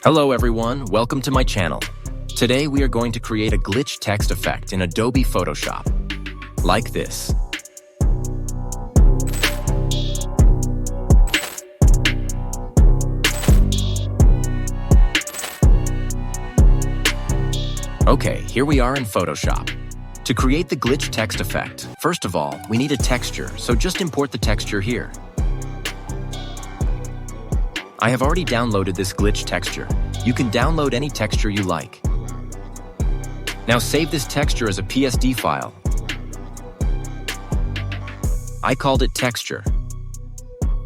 Hello everyone, welcome to my channel. Today we are going to create a glitch text effect in Adobe Photoshop. Like this. Okay, here we are in Photoshop. To create the glitch text effect, first of all, we need a texture, so just import the texture here. I have already downloaded this glitch texture. You can download any texture you like. Now save this texture as a PSD file. I called it texture.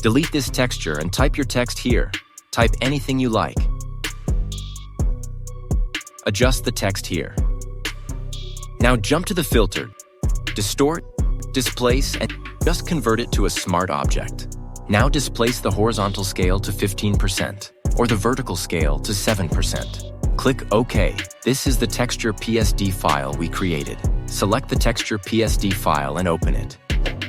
Delete this texture and type your text here. Type anything you like. Adjust the text here. Now jump to the filter, distort, displace, and just convert it to a smart object. Now displace the horizontal scale to 15% or the vertical scale to 7%. Click OK. This is the texture PSD file we created. Select the texture PSD file and open it.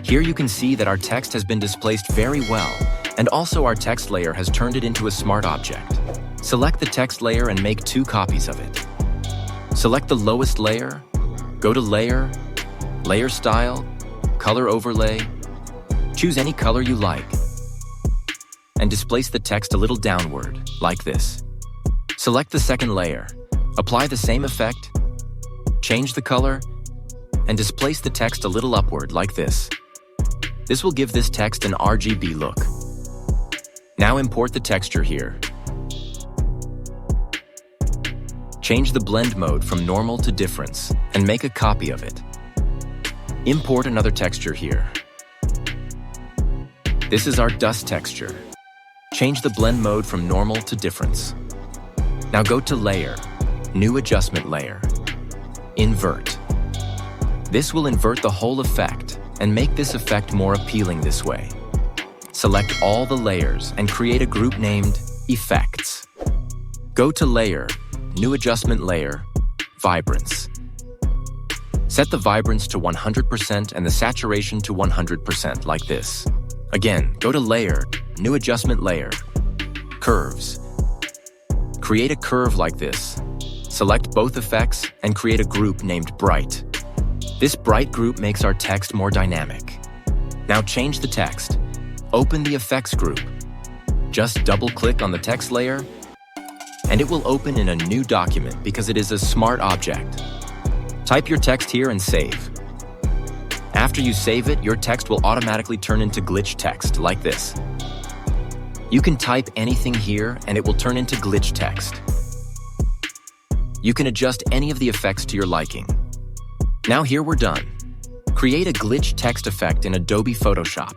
Here you can see that our text has been displaced very well, and also our text layer has turned it into a smart object. Select the text layer and make 2 copies of it. Select the lowest layer, go to Layer, Layer Style, Color Overlay, choose any color you like, and displace the text a little downward, like this. Select the second layer, apply the same effect, change the color, and displace the text a little upward, like this. This will give this text an RGB look. Now import the texture here. Change the blend mode from normal to difference, and make a copy of it. Import another texture here. This is our dust texture. Change the blend mode from normal to difference. Now go to Layer, New Adjustment Layer, Invert. This will invert the whole effect and make this effect more appealing this way. Select all the layers and create a group named Effects. Go to Layer, New Adjustment Layer, Vibrance. Set the vibrance to 100% and the saturation to 100%, like this. Again, go to Layer, New Adjustment Layer, Curves. Create a curve like this. Select both effects and create a group named Bright. This bright group makes our text more dynamic. Now change the text. Open the Effects group. Just double-click on the text layer, and it will open in a new document because it is a smart object. Type your text here and save. After you save it, your text will automatically turn into glitch text, like this. You can type anything here and it will turn into glitch text. You can adjust any of the effects to your liking. Now here we're done. Create a glitch text effect in Adobe Photoshop.